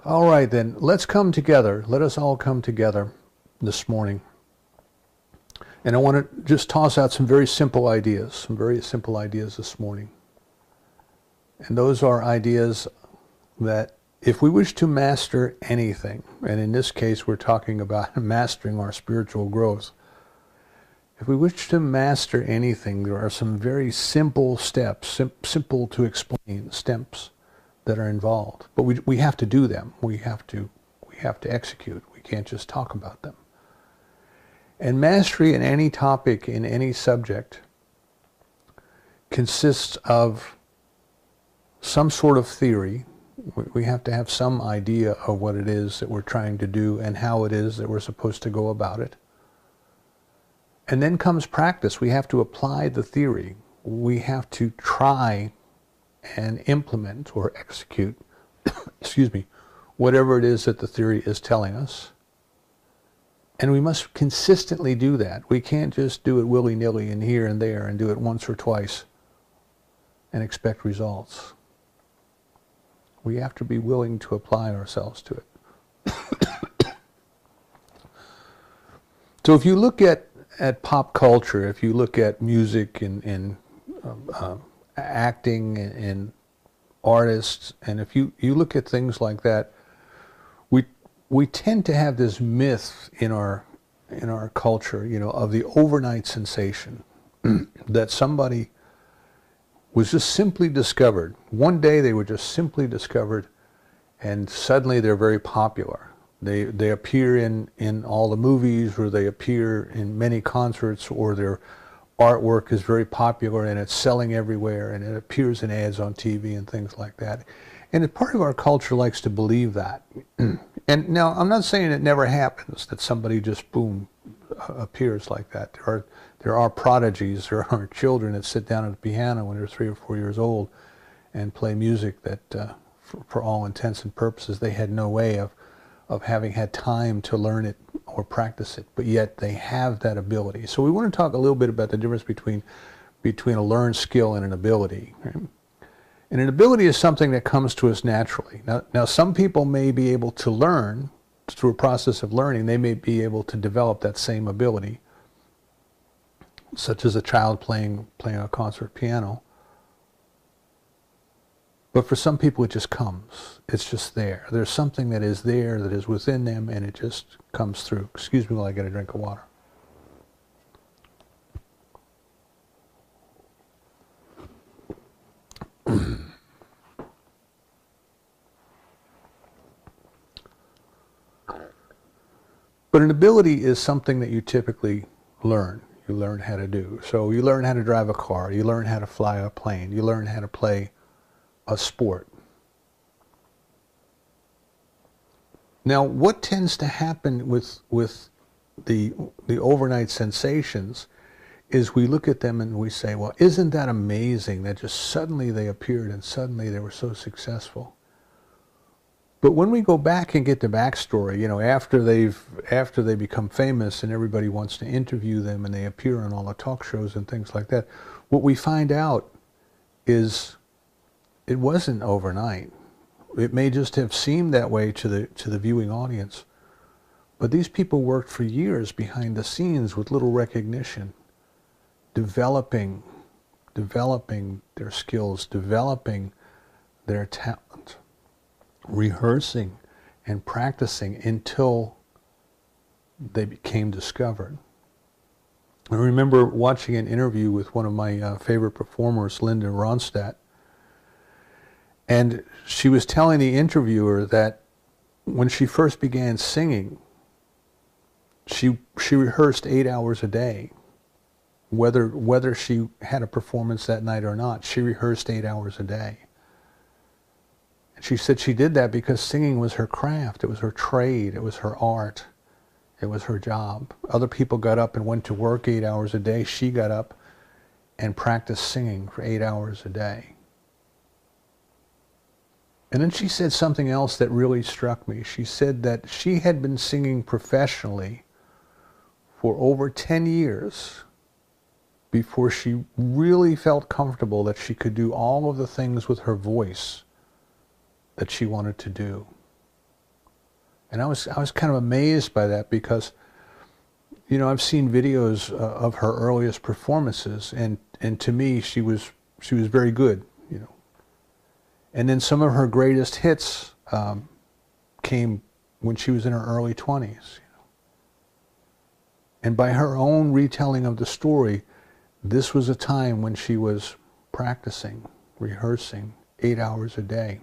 All right, then, let's come together. Let us all come together this morning. And I want to just toss out some very simple ideas this morning. And those are ideas that if we wish to master anything, and in this case we're talking about mastering our spiritual growth, if we wish to master anything, there are some very simple steps, simple to explain steps that are involved. But we have to do them. We have to execute. We can't just talk about them. And mastery in any topic, in any subject, consists of some sort of theory. We have to have some idea of what it is that we're trying to do and how it is that we're supposed to go about it. And then comes practice. We have to apply the theory. We have to try and implement or execute, excuse me, whatever it is that the theory is telling us. And we must consistently do that. We can't just do it willy-nilly and here and there and do it once or twice and expect results. We have to be willing to apply ourselves to it. So if you look at pop culture, if you look at music and acting and artists, and if you look at things like that, we tend to have this myth in our culture, of the overnight sensation that somebody was just simply discovered. One day they were just simply discovered, and suddenly they're very popular. They appear in all the movies, or they appear in many concerts, or their artwork is very popular and it's selling everywhere, and it appears in ads on TV and things like that. And part of our culture likes to believe that. And now, I'm not saying it never happens, that somebody just, boom, appears like that. There are prodigies, there are children that sit down at the piano when they're 3 or 4 years old and play music that, for all intents and purposes, they had no way of having had time to learn it or practice it, but yet they have that ability. So we want to talk a little bit about the difference between a learned skill and an ability. Right? And an ability is something that comes to us naturally. Now some people may be able to learn, through a process of learning, they may be able to develop that same ability, such as a child playing a concert piano. But for some people it just comes. It's just there. There's something that is there, that is within them, and it just comes through. Excuse me while I get a drink of water. But an ability is something that you typically learn. You learn how to do. So you learn how to drive a car. You learn how to fly a plane. You learn how to play a sport. Now, what tends to happen with the overnight sensations is we look at them and we say, well, isn't that amazing that just suddenly they appeared and suddenly they were so successful? But when we go back and get the backstory, after they become famous and everybody wants to interview them and they appear on all the talk shows and things like that, what we find out is it wasn't overnight. It may just have seemed that way to the viewing audience, but these people worked for years behind the scenes with little recognition, developing their skills, developing their talent, rehearsing and practicing until they became discovered. I remember watching an interview with one of my favorite performers, Linda Ronstadt, and she was telling the interviewer that when she first began singing, she rehearsed 8 hours a day. Whether she had a performance that night or not, she rehearsed 8 hours a day. And she said she did that because singing was her craft, it was her trade, it was her art, it was her job. Other people got up and went to work 8 hours a day. She got up and practiced singing for 8 hours a day. And then she said something else that really struck me. She said that she had been singing professionally for over 10 years before she really felt comfortable that she could do all of the things with her voice that she wanted to do. And I was kind of amazed by that because, you know, I've seen videos of her earliest performances, and to me she was very good, you know. And then some of her greatest hits came when she was in her early 20s. You know. And by her own retelling of the story, this was a time when she was practicing, rehearsing 8 hours a day.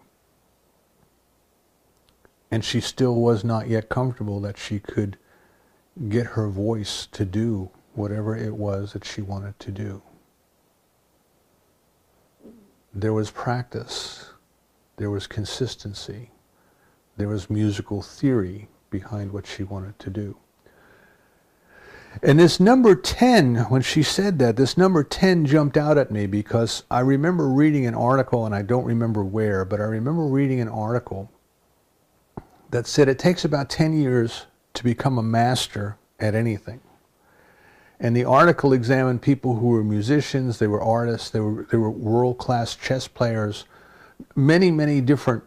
And she still was not yet comfortable that she could get her voice to do whatever it was that she wanted to do. There was practice, there was consistency, there was musical theory behind what she wanted to do. And this number 10, when she said that, this number 10 jumped out at me because I remember reading an article, and I don't remember where, but I remember reading an article that said it takes about 10 years to become a master at anything. And the article examined people who were musicians, they were artists, they were world-class chess players, many different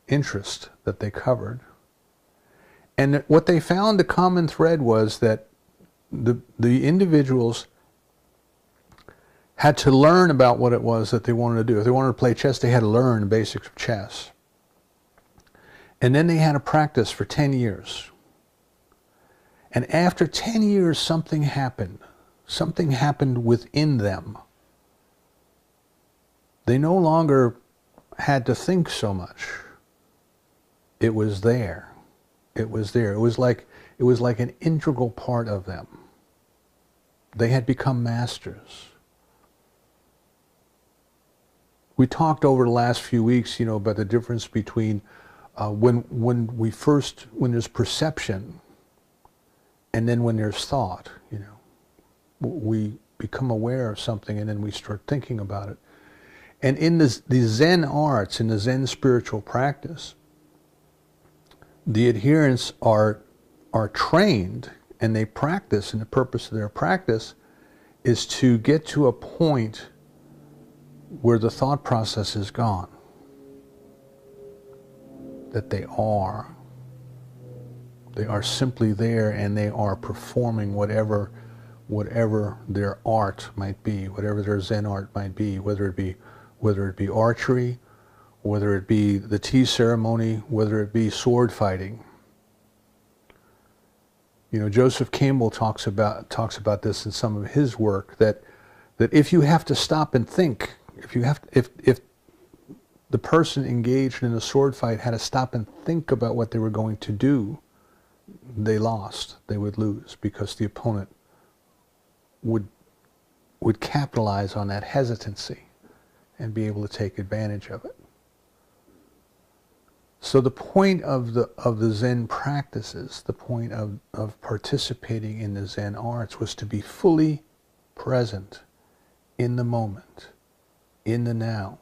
interests that they covered. And what they found, the common thread was that the individuals had to learn about what it was that they wanted to do. If they wanted to play chess, they had to learn the basics of chess. And then they had to practice for 10 years. And after 10 years, something happened. Something happened within them. They no longer had to think so much. It was there. It was there. It was like an integral part of them. They had become masters. We talked over the last few weeks, you know, about the difference between when there's perception and then when there's thought, you know. We become aware of something and then we start thinking about it. And in the Zen arts, in the Zen spiritual practice, the adherents are trained and they practice, and the purpose of their practice is to get to a point where the thought process is gone. That they are simply there, and they are performing whatever their art might be, whatever their Zen art might be, whether it be archery, whether it be the tea ceremony, whether it be sword fighting. You know, Joseph Campbell talks about this in some of his work, that if you have to stop and think, if the person engaged in a sword fight had to stop and think about what they were going to do, they lost. They would lose, because the opponent would capitalize on that hesitancy and be able to take advantage of it. So the point of the Zen practices, the point of participating in the Zen arts, was to be fully present in the moment, in the now.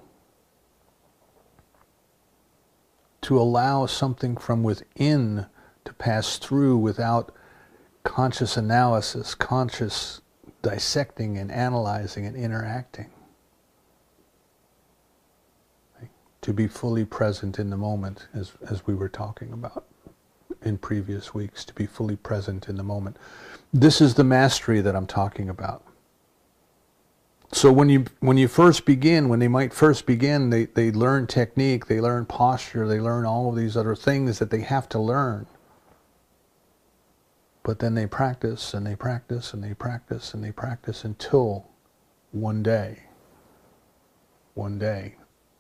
To allow something from within to pass through without conscious analysis, conscious dissecting and analyzing and interacting. To be fully present in the moment, as we were talking about in previous weeks, to be fully present in the moment. This is the mastery that I'm talking about. So when they might first begin, they learn technique, they learn posture, they learn all of these other things that they have to learn. But then they practice and they practice and they practice and they practice until one day,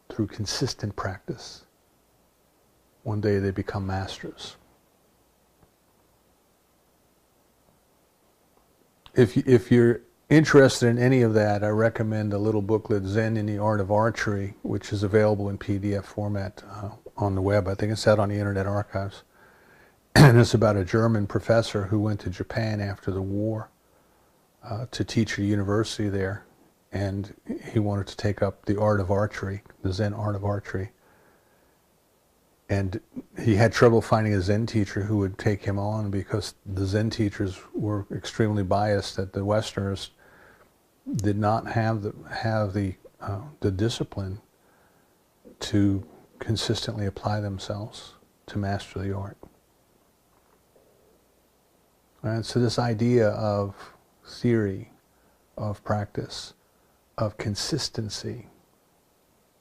through consistent practice, one day they become masters. If you're interested in any of that, I recommend a little booklet, Zen in the Art of Archery, which is available in PDF format on the web. I think it's out on the Internet Archives. And it's about a German professor who went to Japan after the war to teach at a university there. And he wanted to take up the art of archery, the Zen art of archery. And he had trouble finding a Zen teacher who would take him on, because the Zen teachers were extremely biased, that the Westerners did not have the discipline to consistently apply themselves to master the art. And so this idea of theory, of practice, of consistency,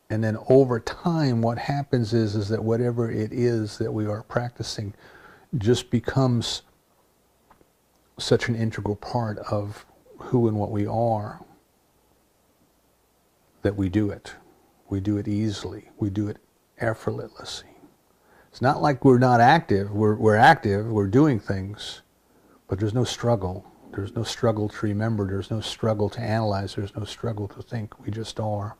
and then over time what happens is that whatever it is that we are practicing just becomes such an integral part of who and what we are that we do it. We do it easily. We do it effortlessly. It's not like we're not active. We're active. We're doing things. But there's no struggle. There's no struggle to remember. There's no struggle to analyze. There's no struggle to think. We just are.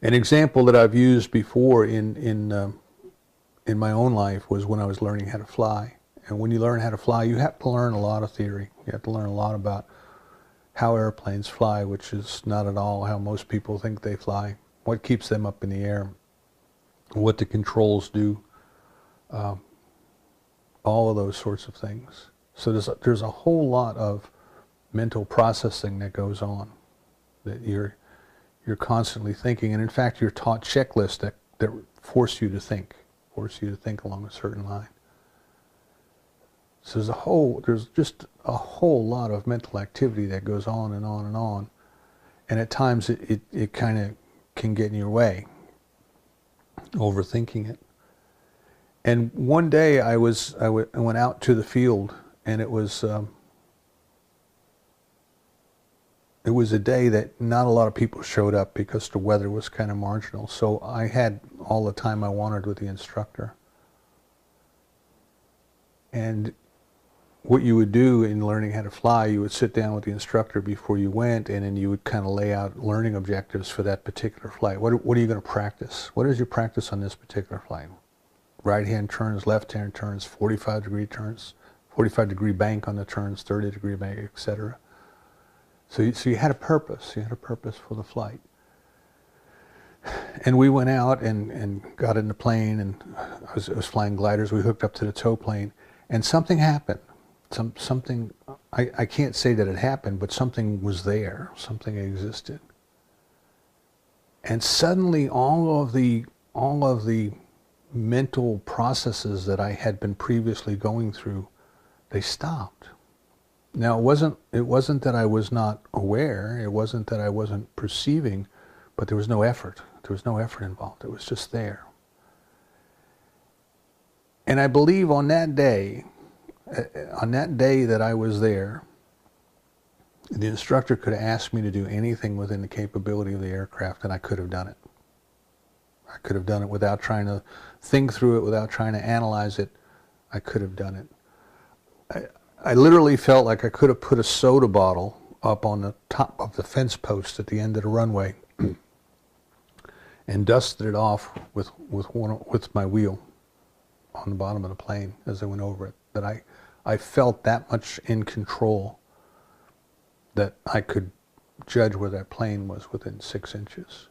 An example that I've used before in my own life was when I was learning how to fly. And when you learn how to fly, you have to learn a lot of theory. You have to learn a lot about how airplanes fly, which is not at all how most people think they fly, what keeps them up in the air, what the controls do, all of those sorts of things. So there's a whole lot of mental processing that goes on, that you're constantly thinking, and in fact you're taught checklists that force you to think along a certain line. So there's just a whole lot of mental activity that goes on and on and on, and at times it kind of can get in your way, overthinking it. And one day I went out to the field, and it was a day that not a lot of people showed up because the weather was kind of marginal. So I had all the time I wanted with the instructor. And what you would do in learning how to fly, you would sit down with the instructor before you went, and then you would kind of lay out learning objectives for that particular flight. What are you going to practice? What is your practice on this particular flight? Right-hand turns, left-hand turns, 45-degree turns, 45-degree bank on the turns, 30-degree bank, etc. So you had a purpose. You had a purpose for the flight. And we went out and got in the plane, and I was flying gliders. We hooked up to the tow plane, and something happened. Something, I can't say that it happened, but something was there. Something existed. And suddenly all of the mental processes that I had been previously going through, they stopped. Now it wasn't that I was not aware, it wasn't that I wasn't perceiving, but there was no effort. There was no effort involved. It was just there. And I believe on that day that I was there, the instructor could have asked me to do anything within the capability of the aircraft, and I could have done it. I could have done it without trying to think through it, without trying to analyze it. I could have done it. I literally felt like I could have put a soda bottle up on the top of the fence post at the end of the runway and dusted it off with my wheel on the bottom of the plane as I went over it. That I felt that much in control that I could judge where that plane was within 6 inches.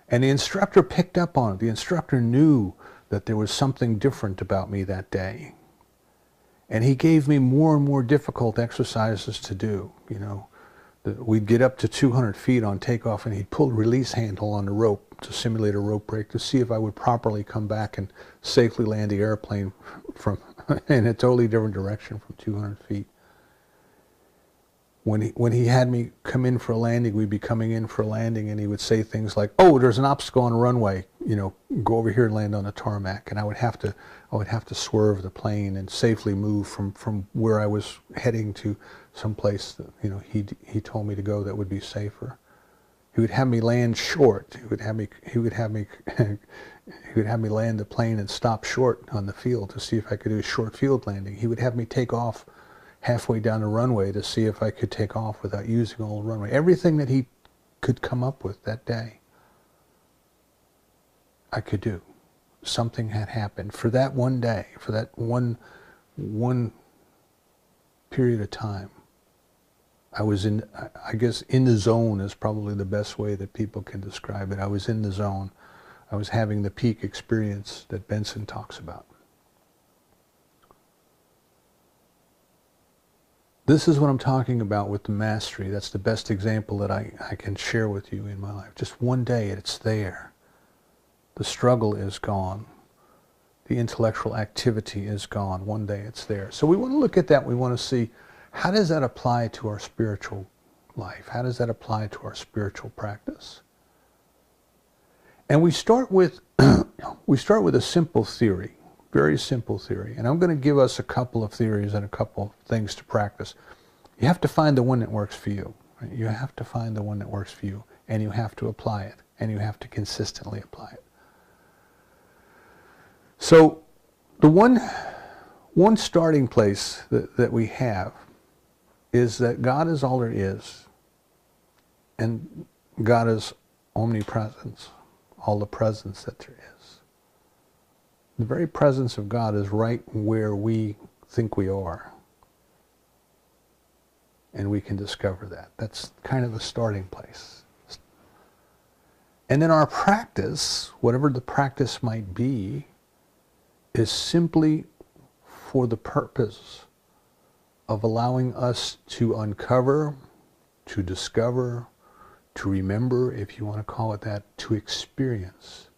And the instructor picked up on it. The instructor knew that there was something different about me that day. And he gave me more and more difficult exercises to do. You know, we'd get up to 200 feet on takeoff, and he'd pull the release handle on the rope to simulate a rope break to see if I would properly come back and safely land the airplane from in a totally different direction from 200 feet. When he had me come in for a landing, we'd be coming in for a landing, and he would say things like, "Oh, there's an obstacle on the runway. You know, go over here and land on the tarmac." And I would have to swerve the plane and safely move from where I was heading to some place that, you know, he told me to go that would be safer. He would have me land short. He would have me land the plane and stop short on the field to see if I could do a short field landing. He would have me take off halfway down the runway to see if I could take off without using all the runway. Everything that he could come up with that day, I could do. Something had happened for that one day, for that one period of time. I was in, I guess, in the zone is probably the best way that people can describe it. I was in the zone. I was having the peak experience that Benson talks about. This is what I'm talking about with the mastery. That's the best example that I can share with you in my life. Just one day, it's there. The struggle is gone. the intellectual activity is gone. One day it's there. So we want to look at that. We want to see, how does that apply to our spiritual life? How does that apply to our spiritual practice? And we start with a simple theory, very simple theory. And I'm going to give us a couple of theories and a couple of things to practice. You have to find the one that works for you. Right? You have to find the one that works for you, and you have to apply it, and you have to consistently apply it. So the one starting place that we have is that God is all there is, and God is omnipresence, all the presence that there is. The very presence of God is right where we think we are, and we can discover that. That's kind of a starting place. And then our practice, whatever the practice might be, is simply for the purpose of allowing us to uncover, to discover, to remember, if you want to call it that, to experience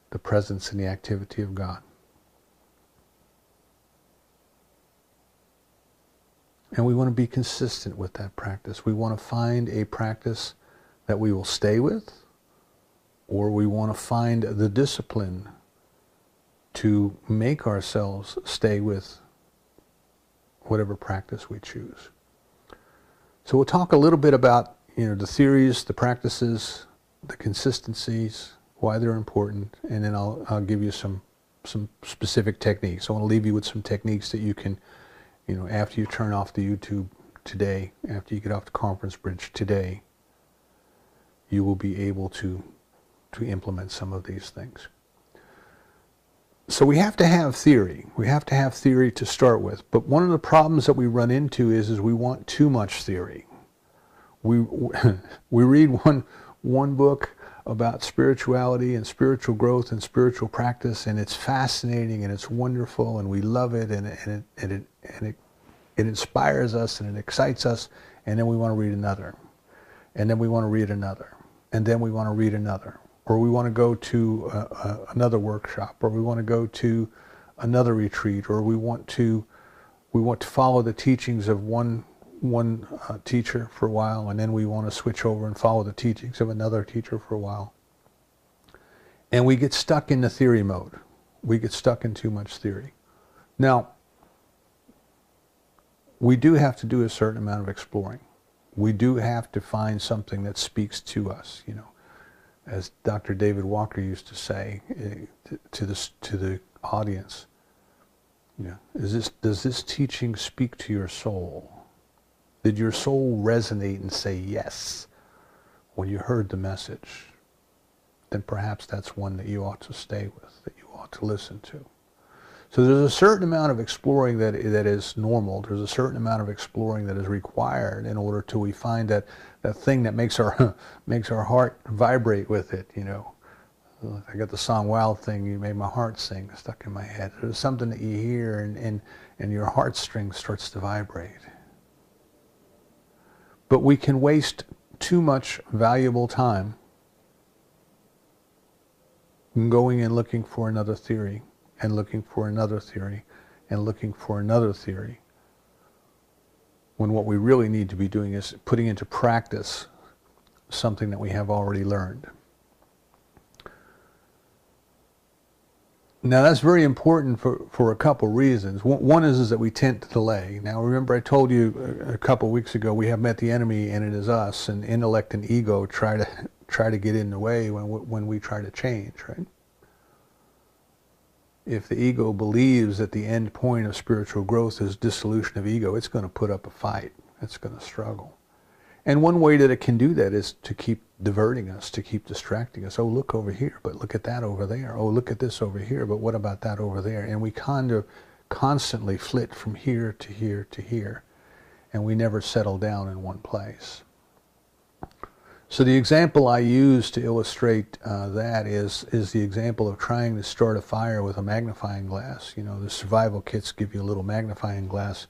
the presence and the activity of God. And we want to be consistent with that practice. We want to find a practice that we will stay with, or we want to find the discipline to make ourselves stay with whatever practice we choose. So we'll talk a little bit about, the theories, the practices, the consistencies, why they're important, and then I'll give you some specific techniques. I want to leave you with some techniques that you can, after you turn off the YouTube today, after you get off the Conference Bridge today, you will be able to implement some of these things. So we have to have theory. We have to have theory to start with. But one of the problems that we run into is we want too much theory. We read one book about spirituality and spiritual growth and spiritual practice, and it's fascinating and it's wonderful and we love it, and it inspires us and it excites us, and then we want to read another, and then we want to read another, and then we want to read another. Or we want to go to another workshop, or we want to go to another retreat, or we want to follow the teachings of one teacher for a while, and then we want to switch over and follow the teachings of another teacher for a while. And we get stuck in the theory mode. We get stuck in too much theory. Now, we do have to do a certain amount of exploring. We do have to find something that speaks to us, As Dr. David Walker used to say to the audience, does this teaching speak to your soul? Did your soul resonate and say yes when you heard the message? Then perhaps that's one that you ought to stay with, that you ought to listen to. So there's a certain amount of exploring that is normal. There's a certain amount of exploring that is required in order till we find that thing that makes our heart vibrate with it. I got the song "Wild Thing," "You Made My Heart Sing," stuck in my head. There's something that you hear, and your heartstring starts to vibrate. But we can waste too much valuable time going and looking for another theory, and looking for another theory, and looking for another theory, when what we really need to be doing is putting into practice something that we have already learned. Now that's very important for a couple reasons. One is that we tend to delay. Now remember, I told you a couple weeks ago, we have met the enemy, and it is us, and intellect and ego try to get in the way when we try to change, right? If the ego believes that the end point of spiritual growth is dissolution of ego, it's going to put up a fight. It's going to struggle. And one way that it can do that is to keep diverting us, to keep distracting us. Oh, look over here, but look at that over there. Oh, look at this over here, but what about that over there? And we kind of constantly flit from here to here to here, and we never settle down in one place. So the example I use to illustrate that is the example of trying to start a fire with a magnifying glass. The survival kits give you a little magnifying glass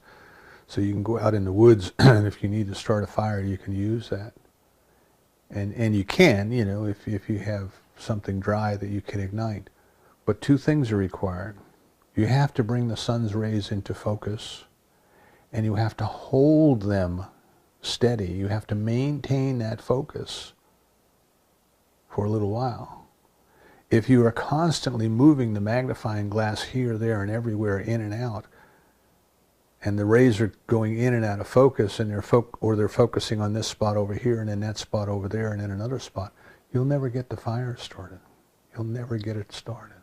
so you can go out in the woods, and if you need to start a fire, you can use that. And you can, if you have something dry that you can ignite. But two things are required. You have to bring the sun's rays into focus, and you have to hold them steady. You have to maintain that focus for a little while. If you are constantly moving the magnifying glass here, there, and everywhere, in and out, and the rays are going in and out of focus, and they're focusing on this spot over here, and then that spot over there, and then another spot, you'll never get the fire started. You'll never get it started.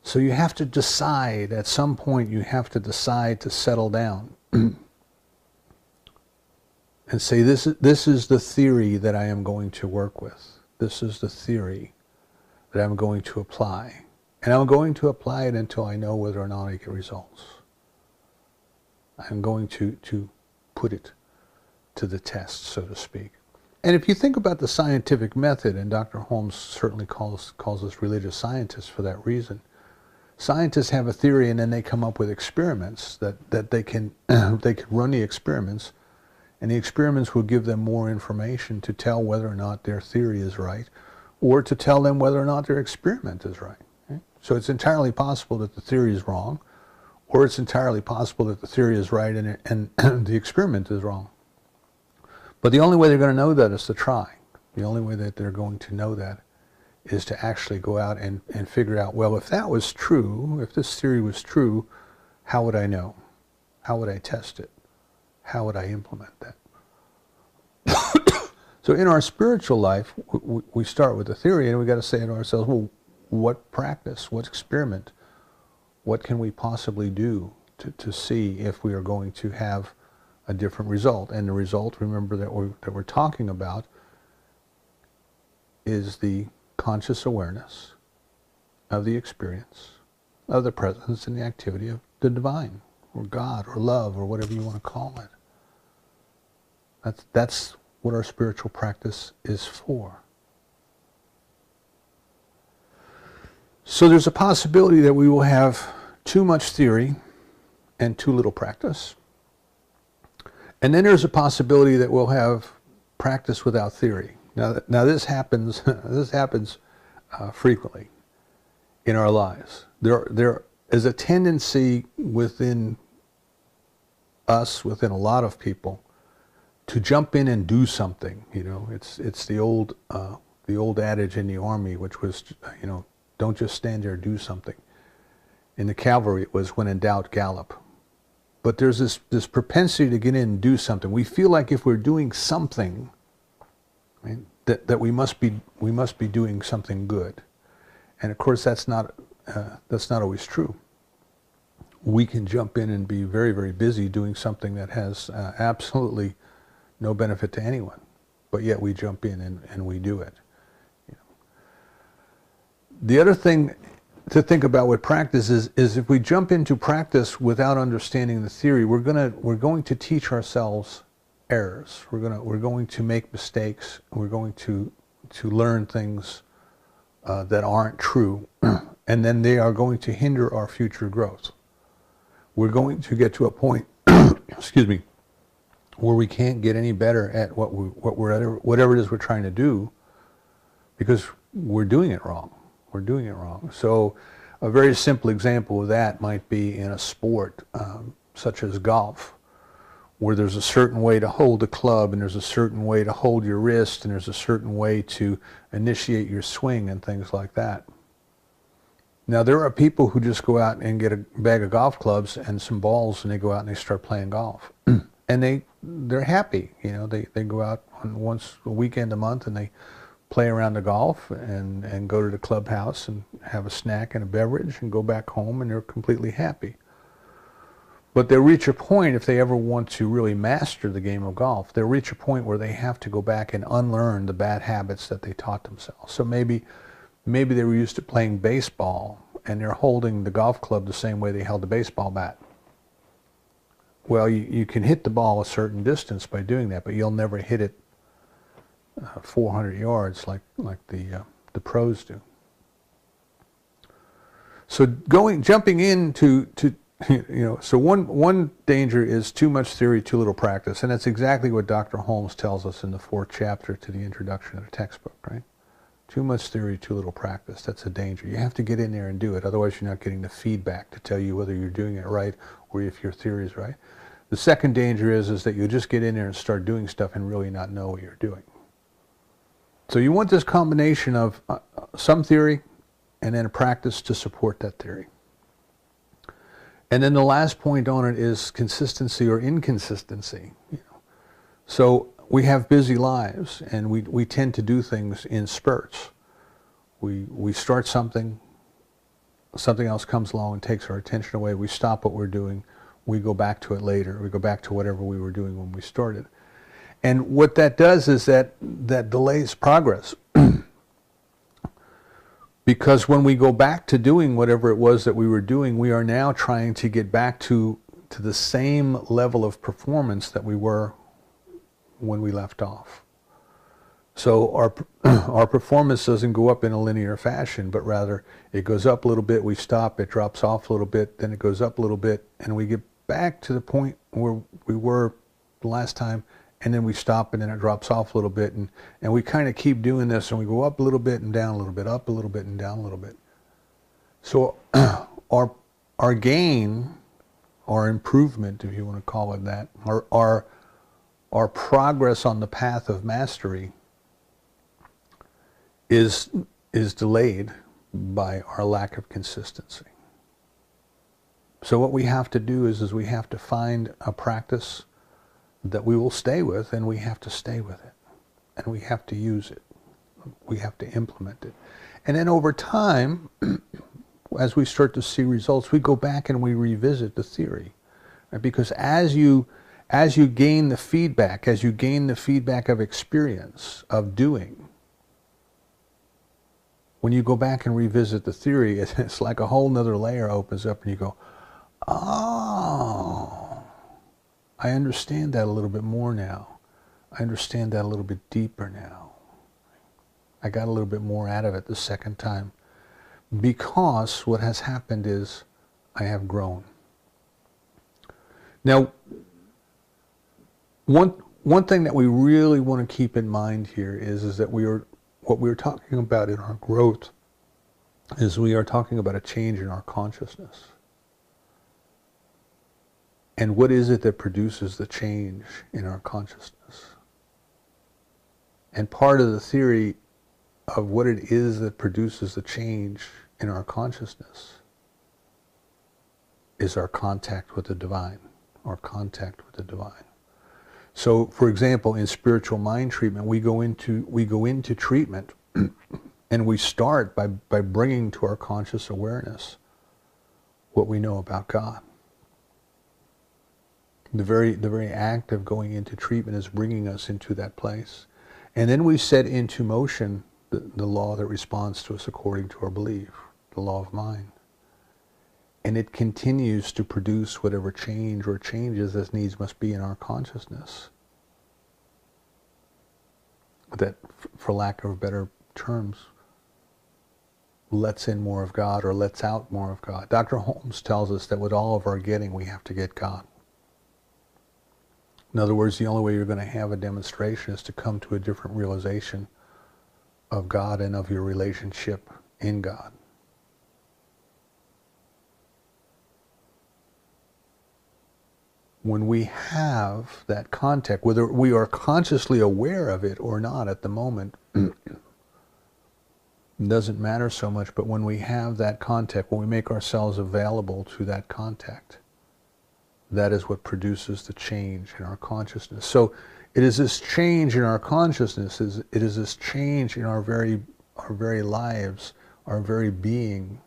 So you have to decide, at some point you have to decide to settle down and say, this is the theory that I am going to work with. This is the theory that I'm going to apply. And I'm going to apply it until I know whether or not I get results. I'm going to put it to the test, so to speak. And if you think about the scientific method, and Dr. Holmes certainly calls us religious scientists for that reason, scientists have a theory and then they come up with experiments that they can run the experiments, and the experiments will give them more information to tell whether or not their theory is right, or to tell them whether or not their experiment is right. Okay? So it's entirely possible that the theory is wrong, or it's entirely possible that the theory is right and the experiment is wrong. But the only way they're going to know that is to try. The only way that they're going to know that is to actually go out and figure out, well, if that was true, if this theory was true, how would I know? How would I test it? How would I implement that? So in our spiritual life, we start with the theory, and we got to say to ourselves, well, what practice, what experiment, what can we possibly do to see if we are going to have a different result? And the result, remember, that we're talking about is the conscious awareness of the experience of the presence and the activity of the divine, or God, or love, or whatever you want to call it. That's what our spiritual practice is for. So there's a possibility that we will have too much theory and too little practice. And then there's a possibility that we'll have practice without theory. Now this happens. This happens frequently in our lives. There is a tendency within us, within a lot of people, to jump in and do something. You know, it's the old adage in the army, which was, don't just stand there, do something. In the cavalry, it was, when in doubt, gallop. But there's this propensity to get in and do something. We feel like if we're doing something, right, that we must be doing something good. And of course, that's not always true. We can jump in and be very, very busy doing something that has absolutely no benefit to anyone, but yet we jump in and we do it. The other thing to think about with practice is if we jump into practice without understanding the theory, we're going to teach ourselves errors. We're going to make mistakes. We're going to learn things that aren't true, and then they are going to hinder our future growth. We're going to get to a point, excuse me, where we can't get any better at whatever it is we're trying to do, because we're doing it wrong. We're doing it wrong. So a very simple example of that might be in a sport such as golf, where there's a certain way to hold the club, and there's a certain way to hold your wrist, and there's a certain way to initiate your swing and things like that. Now, there are people who just go out and get a bag of golf clubs and some balls, and they go out and they start playing golf. And they're happy. They go out on once a weekend a month, and they play around the golf and go to the clubhouse and have a snack and a beverage and go back home, and they're completely happy. But they'll reach a point, if they ever want to really master the game of golf, they'll reach a point where they have to go back and unlearn the bad habits that they taught themselves. So maybe they were used to playing baseball, and they're holding the golf club the same way they held the baseball bat. Well, you can hit the ball a certain distance by doing that, but you'll never hit it 400 yards like the pros do. So jumping into so one danger is too much theory, too little practice, and that's exactly what Dr. Holmes tells us in the 4th chapter to the introduction of the textbook, right? Too much theory, too little practice. That's a danger. You have to get in there and do it. Otherwise, you're not getting the feedback to tell you whether you're doing it right or if your theory is right. The second danger is that you just get in there and start doing stuff and really not know what you're doing. So you want this combination of some theory and then a practice to support that theory. And then the last point on it is consistency or inconsistency. So we have busy lives, and we tend to do things in spurts. We start something else comes along and takes our attention away. We stop what we're doing. We go back to it later. We go back to whatever we were doing when we started. And what that does is that delays progress. Because when we go back to doing whatever it was that we were doing, we are now trying to get back to the same level of performance that we were when we left off. So our performance doesn't go up in a linear fashion, but rather it goes up a little bit, we stop, it drops off a little bit, then it goes up a little bit, and we get back to the point where we were the last time, and then we stop, and then it drops off a little bit, and we kind of keep doing this, and we go up a little bit and down a little bit, up a little bit and down a little bit. So our gain, our improvement, if you want to call it that, our progress on the path of mastery is delayed by our lack of consistency. So what we have to do is we have to find a practice that we will stay with, and we have to stay with it, and we have to use it, we have to implement it, and then over time, as we start to see results, we go back and we revisit the theory, right? Because as you gain the feedback, of experience, of doing, when you go back and revisit the theory, it's like a whole nother layer opens up, and you go, oh, I understand that a little bit more now. I understand that a little bit deeper now. I got a little bit more out of it the second time. Because what has happened is I have grown. Now, one thing that we really want to keep in mind here is that what we're talking about in our growth is we are talking about a change in our consciousness. And what is it that produces the change in our consciousness? And part of the theory of what it is that produces the change in our consciousness is our contact with the divine, our contact with the divine. So, for example, in spiritual mind treatment, we go into treatment and we start by bringing to our conscious awareness what we know about God. The very act of going into treatment is bringing us into that place. And then we set into motion the law that responds to us according to our belief, the law of mind. And it continues to produce whatever change or changes as needs must be in our consciousness. That, for lack of better terms, lets in more of God or lets out more of God. Dr. Holmes tells us that with all of our getting, we have to get God. In other words, the only way you're going to have a demonstration is to come to a different realization of God and of your relationship in God. When we have that contact, whether we are consciously aware of it or not at the moment, doesn't matter so much, but when we have that contact, when we make ourselves available to that contact, that is what produces the change in our consciousness. So it is this change in our consciousness, it is this change in our very lives, our very being.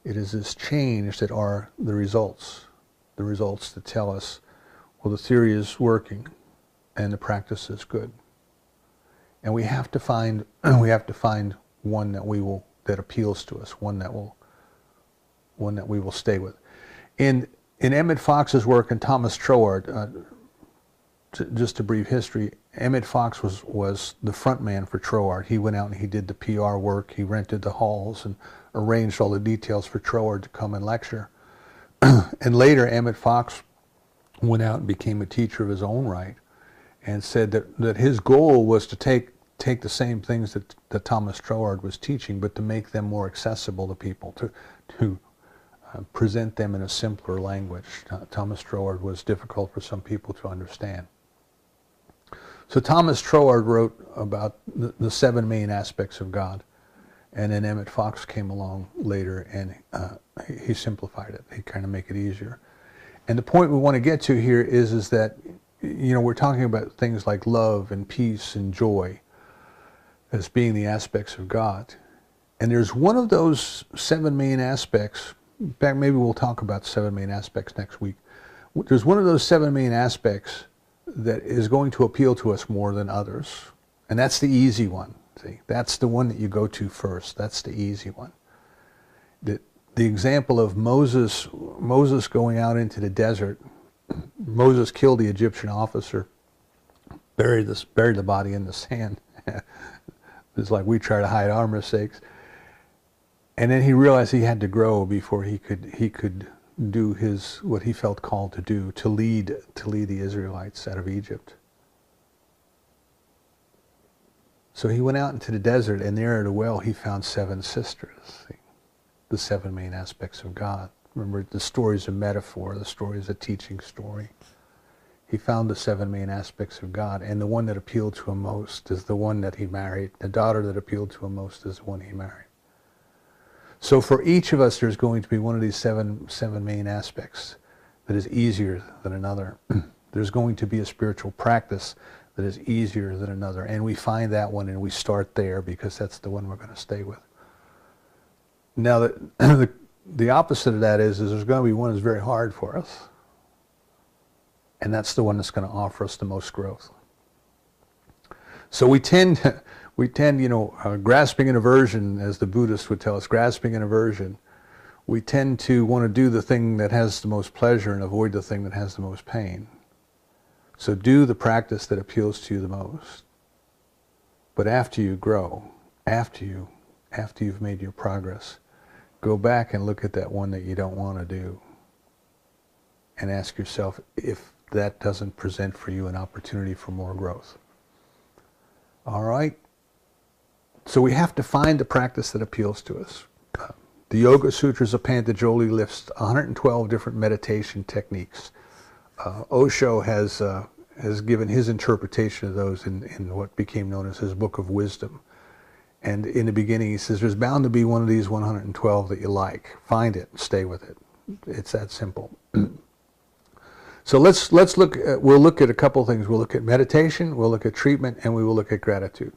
It is this change that are the results that tell us, well, the theory is working and the practice is good. And we have to find one that appeals to us, one that we will stay with. In Emmett Fox's work and Thomas Troward, just a brief history, Emmett Fox was the front man for Troward. He went out and he did the PR work. He rented the halls and arranged all the details for Troward to come and lecture. And later, Emmett Fox went out and became a teacher of his own right and said that his goal was to take take the same things that Thomas Troward was teaching, but to make them more accessible to people, to present them in a simpler language. Thomas Troward was difficult for some people to understand. So Thomas Troward wrote about the 7 main aspects of God, and then Emmett Fox came along later, and he simplified it. He kind of make it easier. And the point we want to get to here is that, you know, we're talking about things like love and peace and joy as being the aspects of God. And there's one of those 7 main aspects. In fact, maybe we'll talk about 7 main aspects next week. There's one of those 7 main aspects that is going to appeal to us more than others. And that's the easy one. See, that's the one that you go to first. That's the easy one. The example of Moses going out into the desert. Moses killed the Egyptian officer, buried the body in the sand. It's like we try to hide our mistakes. And then he realized he had to grow before he could do what he felt called to do, to lead the Israelites out of Egypt. So he went out into the desert, and there at a well he found 7 sisters, the 7 main aspects of God. Remember, the story is a metaphor, the story is a teaching story. He found the 7 main aspects of God, and the one that appealed to him most is the one that he married. The daughter that appealed to him most is the one he married. So for each of us, there's going to be one of these seven main aspects that is easier than another. There's going to be a spiritual practice that is easier than another, and we find that one and we start there because that's the one we're going to stay with. Now, the opposite of that is there's going to be one that's very hard for us, and that's the one that's going to offer us the most growth. So we tend, grasping an aversion, as the Buddhists would tell us, grasping an aversion, we tend to want to do the thing that has the most pleasure and avoid the thing that has the most pain. So do the practice that appeals to you the most. But after you grow, after you've made your progress, go back and look at that one that you don't want to do and ask yourself if that doesn't present for you an opportunity for more growth. All right? So we have to find the practice that appeals to us. The Yoga Sutras of Patanjali lists 112 different meditation techniques. Osho has given his interpretation of those in what became known as his Book of Wisdom. And in the beginning he says, there's bound to be one of these 112 that you like. Find it, stay with it. It's that simple. So let's look at, we'll look at a couple things. We'll look at meditation, we'll look at treatment, and we will look at gratitude.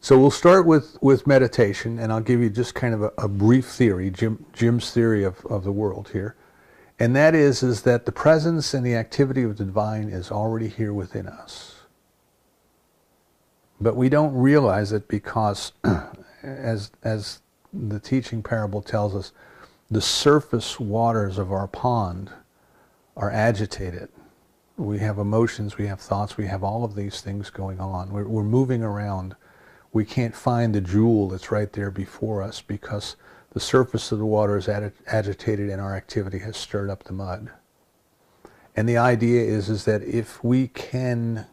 So we'll start with meditation, and I'll give you just kind of a brief theory, Jim's theory of the world here. And that is that the presence and the activity of the divine is already here within us. But we don't realize it because, as the teaching parable tells us, the surface waters of our pond are agitated. We have emotions, we have thoughts, we have all of these things going on. We're moving around. We can't find the jewel that's right there before us because the surface of the water is agitated and our activity has stirred up the mud. And the idea is that if we can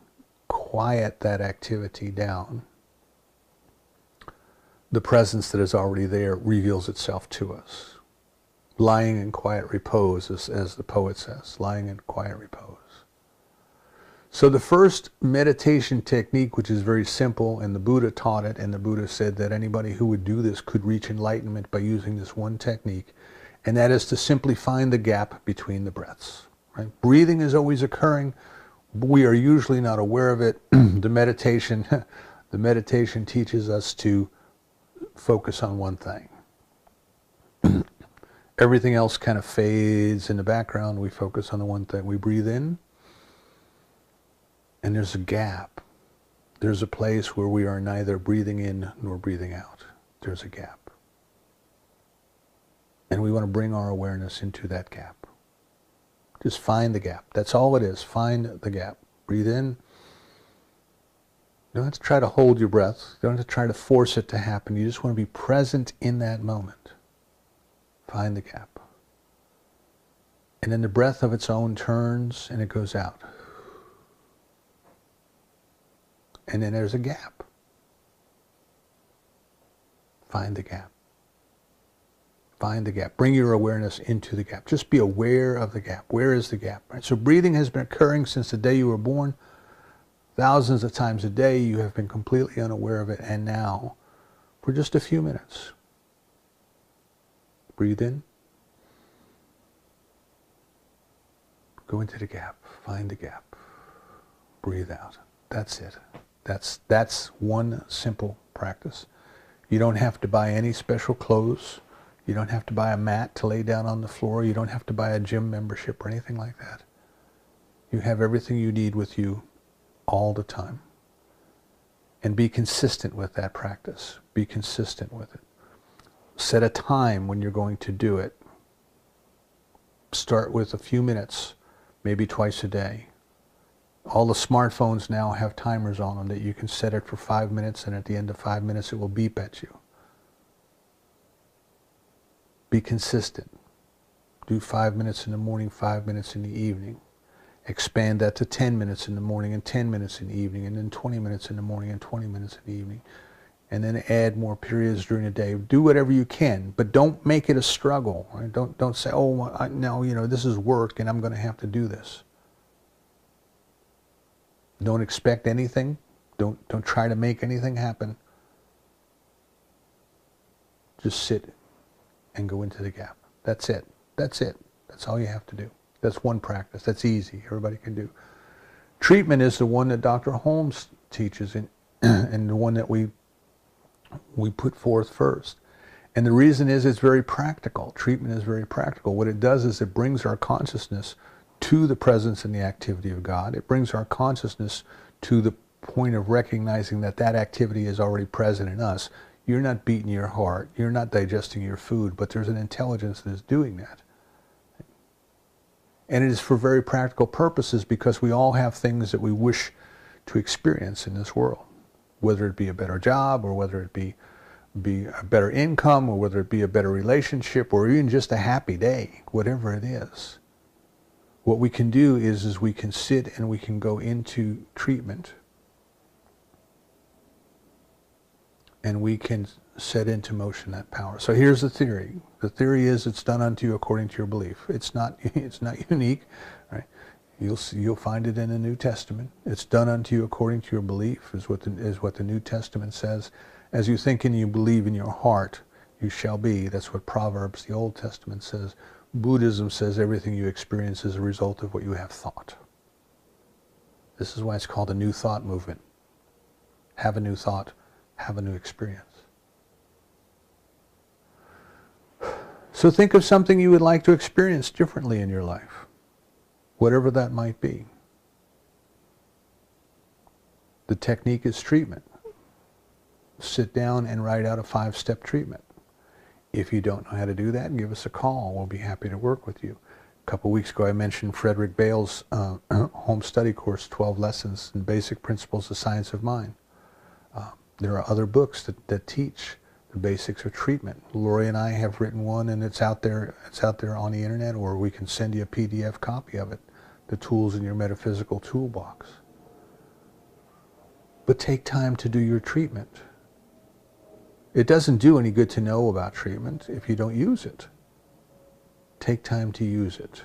quiet that activity down, the presence that is already there reveals itself to us. Lying in quiet repose, as the poet says, lying in quiet repose. So the first meditation technique, which is very simple, and the Buddha taught it, and the Buddha said that anybody who would do this could reach enlightenment by using this one technique, and that is to simply find the gap between the breaths. Right? Breathing is always occurring. We are usually not aware of it. The meditation teaches us to focus on one thing. Everything else kind of fades in the background. We focus on the one thing. We breathe in, and there's a gap. There's a place where we are neither breathing in nor breathing out. There's a gap. And we want to bring our awareness into that gap. Just find the gap. That's all it is. Find the gap. Breathe in. You don't have to try to hold your breath. You don't have to try to force it to happen. You just want to be present in that moment. Find the gap. And then the breath of its own turns and it goes out. And then there's a gap. Find the gap. Find the gap. Bring your awareness into the gap. Just be aware of the gap. Where is the gap? Right? So breathing has been occurring since the day you were born. Thousands of times a day you have been completely unaware of it. And now, for just a few minutes, breathe in. Go into the gap. Find the gap. Breathe out. That's it. That's one simple practice. You don't have to buy any special clothes. You don't have to buy a mat to lay down on the floor. You don't have to buy a gym membership or anything like that. You have everything you need with you all the time. And be consistent with that practice. Be consistent with it. Set a time when you're going to do it. Start with a few minutes, maybe twice a day. All the smartphones now have timers on them that you can set it for 5 minutes, and at the end of 5 minutes it will beep at you. Be consistent. Do 5 minutes in the morning, 5 minutes in the evening. Expand that to 10 minutes in the morning and 10 minutes in the evening, and then 20 minutes in the morning and 20 minutes in the evening. And then add more periods during the day. Do whatever you can, but don't make it a struggle. Right? Don't say, oh, now, this is work and I'm going to have to do this. Don't expect anything. Don't try to make anything happen. Just sit and go into the gap. That's it. That's it. That's all you have to do. That's one practice. That's easy. Everybody can do. Treatment is the one that Dr. Holmes teaches, and the one that we put forth first. And the reason is it's very practical. Treatment is very practical. What it does is it brings our consciousness to the presence and the activity of God. It brings our consciousness to the point of recognizing that that activity is already present in us. You're not beating your heart. You're not digesting your food, but there's an intelligence that is doing that. And it is for very practical purposes, because we all have things that we wish to experience in this world, whether it be a better job, or whether it be a better income, or whether it be a better relationship, or even just a happy day, whatever it is. What we can do is we can sit and we can go into treatment, and we can set into motion that power. So here's the theory. The theory is it's done unto you according to your belief. It's not unique, right? You'll find it in the New Testament. It's done unto you according to your belief, is what the New Testament says. As you think and you believe in your heart, you shall be. That's what Proverbs, the Old Testament, says. Buddhism says everything you experience is a result of what you have thought. This is why it's called a New Thought movement. Have a new thought. Have a new experience. So think of something you would like to experience differently in your life, whatever that might be. The technique is treatment. Sit down and write out a 5-step treatment. If you don't know how to do that, give us a call. We'll be happy to work with you. A couple weeks ago I mentioned Frederick Bale's home study course, 12 Lessons and Basic Principles of Science of Mind. There are other books that teach the basics of treatment. Lori and I have written one, and it's out there on the internet, or we can send you a PDF copy of it, The Tools in Your Metaphysical Toolbox. But take time to do your treatment. It doesn't do any good to know about treatment if you don't use it. Take time to use it.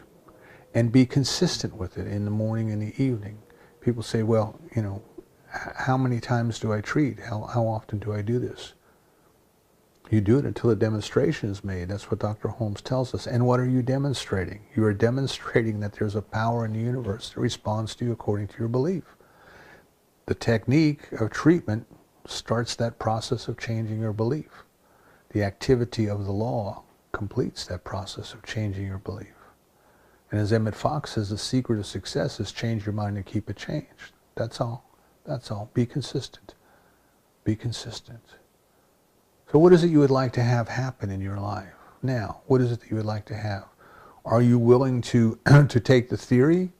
And be consistent with it in the morning and the evening. People say, well, how many times do I treat? How often do I do this? You do it until a demonstration is made. That's what Dr. Holmes tells us. And what are you demonstrating? You are demonstrating that there's a power in the universe that responds to you according to your belief. The technique of treatment starts that process of changing your belief. The activity of the law completes that process of changing your belief. And as Emmett Fox says, the secret of success is change your mind and keep it changed. That's all. That's all. Be consistent. Be consistent. So what is it you would like to have happen in your life? Now, what is it that you would like to have? Are you willing to take the theory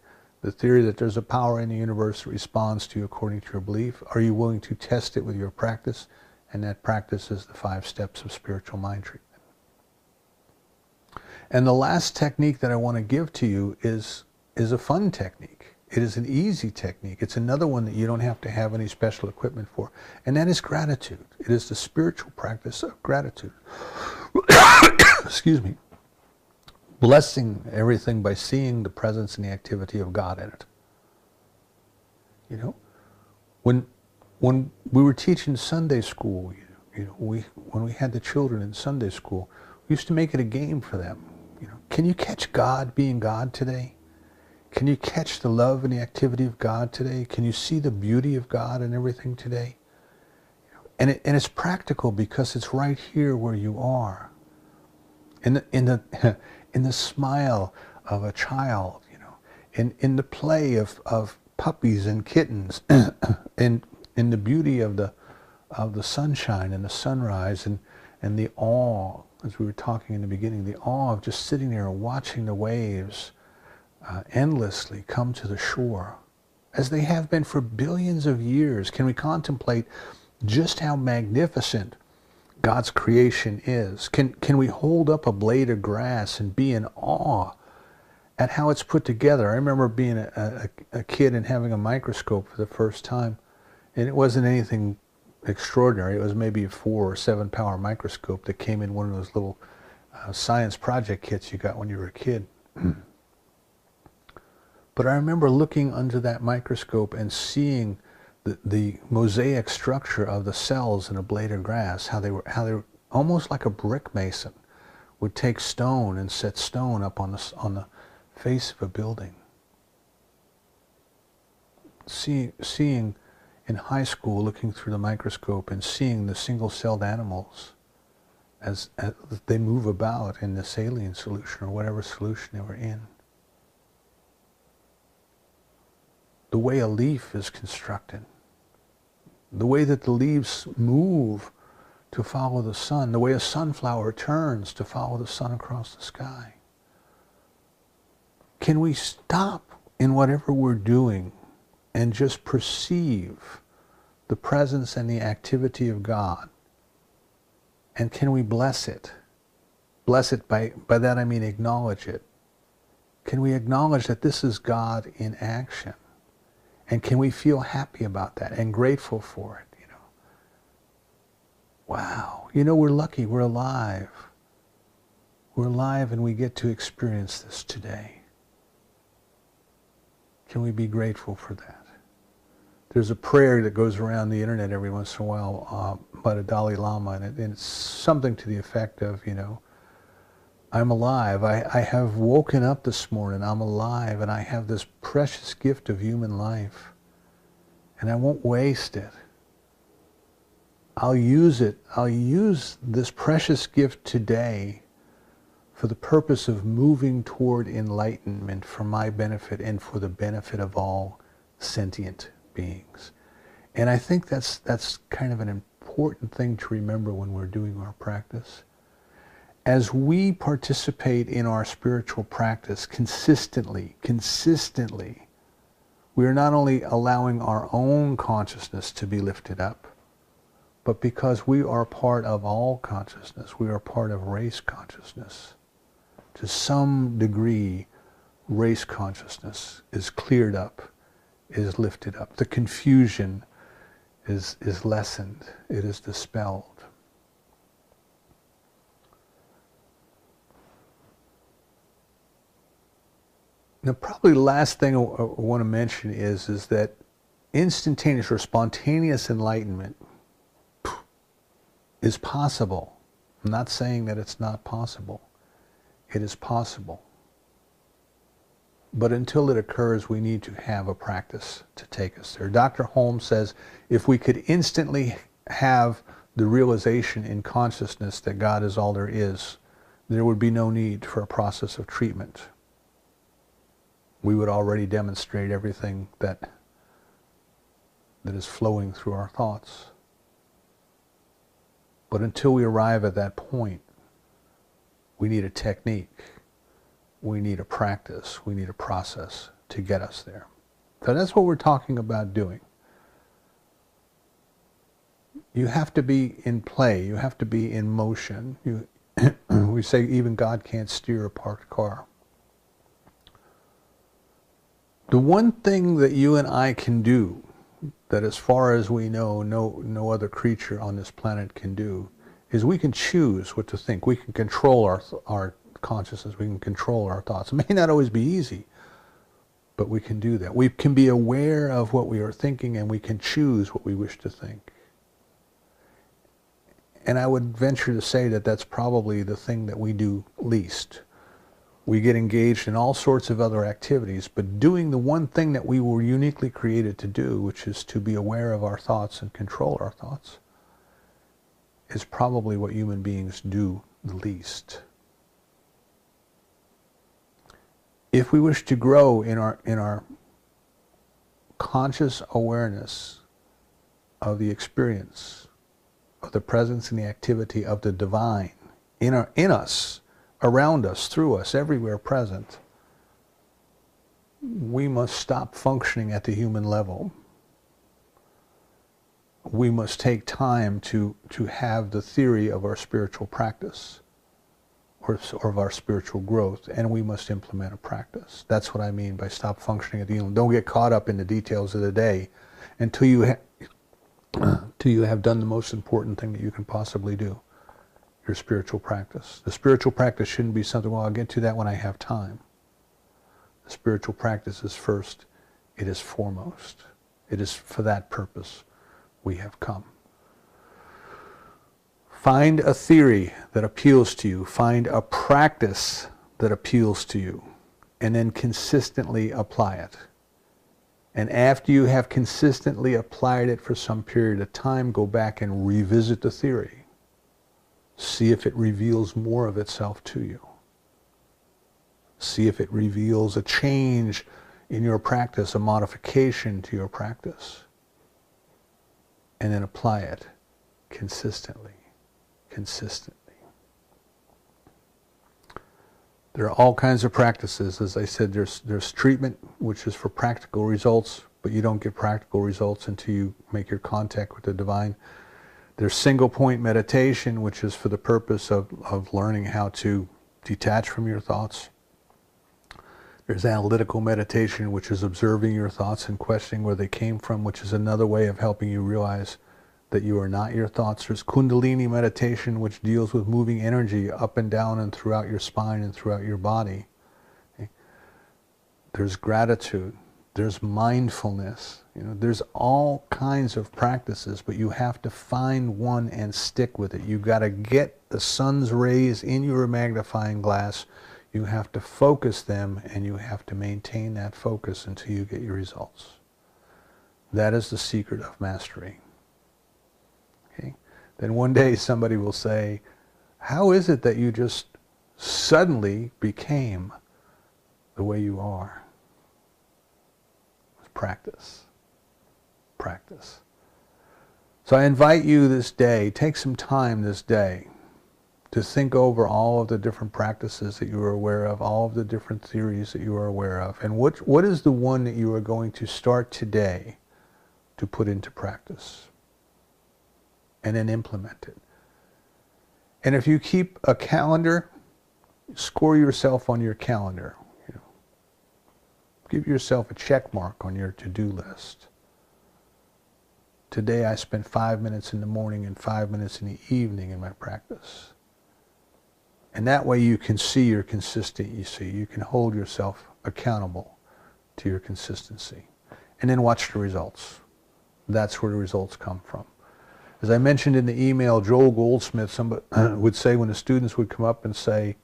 that there's a power in the universe that responds to you according to your belief? Are you willing to test it with your practice? And that practice is the 5 steps of spiritual mind treatment. And the last technique that I want to give to you is a fun technique. It is an easy technique. It's another one that you don't have to have any special equipment for. And that is gratitude. It is the spiritual practice of gratitude. Excuse me. Blessing everything by seeing the presence and the activity of God in it. You know, when we were teaching Sunday school, when we had the children in Sunday school, we used to make it a game for them. Can you catch God being God today? Can you catch the love and the activity of God today? Can you see the beauty of God in everything today? And it's practical because it's right here where you are. In the smile of a child, in the play of puppies and kittens, in the beauty of the sunshine and the sunrise, and the awe, as we were talking in the beginning, the awe of just sitting there and watching the waves endlessly come to the shore, as they have been for billions of years. Can we contemplate just how magnificent God's creation is? Can we hold up a blade of grass and be in awe at how it's put together? I remember being a kid and having a microscope for the first time, and it wasn't anything extraordinary. It was maybe a 4 or 7 power microscope that came in one of those little science project kits you got when you were a kid. But I remember looking under that microscope and seeing the mosaic structure of the cells in a blade of grass, how they were almost like a brick mason would take stone and set stone up on the face of a building. Seeing in high school, looking through the microscope and seeing the single-celled animals as they move about in the saline solution or whatever solution they were in. The way a leaf is constructed, the way that the leaves move to follow the sun, the way a sunflower turns to follow the sun across the sky. Can we stop in whatever we're doing and just perceive the presence and the activity of God? And can we bless it? Bless it, by that I mean acknowledge it. Can we acknowledge that this is God in action? And can we feel happy about that and grateful for it? Wow, we're lucky, we're alive. We're alive and we get to experience this today. Can we be grateful for that? There's a prayer that goes around the internet every once in a while by the Dalai Lama, and it's something to the effect of, I'm alive. I have woken up this morning. I'm alive, and I have this precious gift of human life, and I won't waste it. I'll use it. I'll use this precious gift today for the purpose of moving toward enlightenment for my benefit and for the benefit of all sentient beings. And I think that's kind of an important thing to remember when we're doing our practice. As we participate in our spiritual practice consistently, we are not only allowing our own consciousness to be lifted up, but because we are part of all consciousness, we are part of race consciousness. To some degree, race consciousness is cleared up, is lifted up. The confusion is lessened, it is dispelled. Now, probably the last thing I want to mention is that instantaneous or spontaneous enlightenment is possible. I'm not saying that it's not possible. It is possible. But until it occurs, we need to have a practice to take us there. Dr. Holmes says if we could instantly have the realization in consciousness that God is all there is, there would be no need for a process of treatment. We would already demonstrate everything that is flowing through our thoughts. But until we arrive at that point, we need a technique, we need a practice, we need a process to get us there. So that's what we're talking about doing. You have to be in play, you have to be in motion. We say even God can't steer a parked car. The one thing that you and I can do, that as far as we know, no other creature on this planet can do, is we can choose what to think. We can control our consciousness. We can control our thoughts. It may not always be easy, but we can do that. We can be aware of what we are thinking, and we can choose what we wish to think. And I would venture to say that that's probably the thing that we do least. We get engaged in all sorts of other activities, but doing the one thing that we were uniquely created to do, which is to be aware of our thoughts and control our thoughts, is probably what human beings do the least. If we wish to grow in our conscious awareness of the experience of the presence and the activity of the divine in us, around us, through us, everywhere present, we must stop functioning at the human level. We must take time to have the theory of our spiritual practice or of our spiritual growth, and we must implement a practice. That's what I mean by stop functioning at the human. Don't get caught up in the details of the day until you have done the most important thing that you can possibly do, your spiritual practice. The spiritual practice shouldn't be something, well, I'll get to that when I have time. The spiritual practice is first, it is foremost. It is for that purpose we have come. Find a theory that appeals to you. Find a practice that appeals to you. And then consistently apply it. And after you have consistently applied it for some period of time, go back and revisit the theory. See if it reveals more of itself to you. See if it reveals a change in your practice, a modification to your practice. And then apply it consistently. There are all kinds of practices. As I said, there's treatment, which is for practical results, but you don't get practical results until you make your contact with the divine. There's single point meditation, which is for the purpose of learning how to detach from your thoughts. There's analytical meditation, which is observing your thoughts and questioning where they came from, which is another way of helping you realize that you are not your thoughts. There's Kundalini meditation, which deals with moving energy up and down and throughout your spine and throughout your body. Okay. There's gratitude. There's mindfulness. There's all kinds of practices, but you have to find one and stick with it. You've got to get the sun's rays in your magnifying glass. You have to focus them, and you have to maintain that focus until you get your results. That is the secret of mastery. Okay? Then one day somebody will say, how is it that you just suddenly became the way you are? It's practice. Practice. So I invite you this day, take some time this day to think over all of the different practices that you are aware of, all of the different theories that you are aware of, and what is the one that you are going to start today to put into practice, and then implement it. And if you keep a calendar, score yourself on your calendar. Give yourself a check mark on your to-do list. Today I spent 5 minutes in the morning and 5 minutes in the evening in my practice. And that way you can see your consistency. You can hold yourself accountable to your consistency. And then watch the results. That's where the results come from. As I mentioned in the email, Joel Goldsmith somebody would say when the students would come up and say,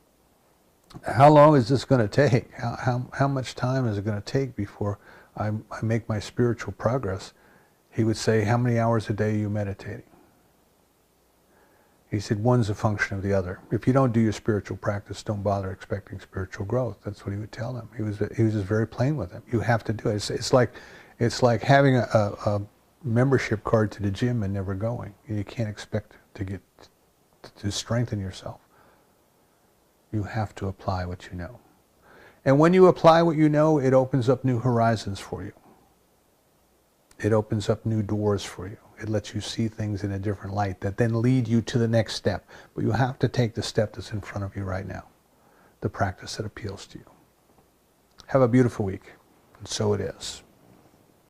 how long is this going to take? How much time is it going to take before I make my spiritual progress? He would say, how many hours a day are you meditating? He said, one's a function of the other. If you don't do your spiritual practice, don't bother expecting spiritual growth. That's what he would tell them. He was just very plain with them. You have to do it. It's like having a membership card to the gym and never going. You can't expect to strengthen yourself. You have to apply what you know. And when you apply what you know, it opens up new horizons for you. It opens up new doors for you. It lets you see things in a different light that then lead you to the next step. But you have to take the step that's in front of you right now, the practice that appeals to you. Have a beautiful week. And so it is.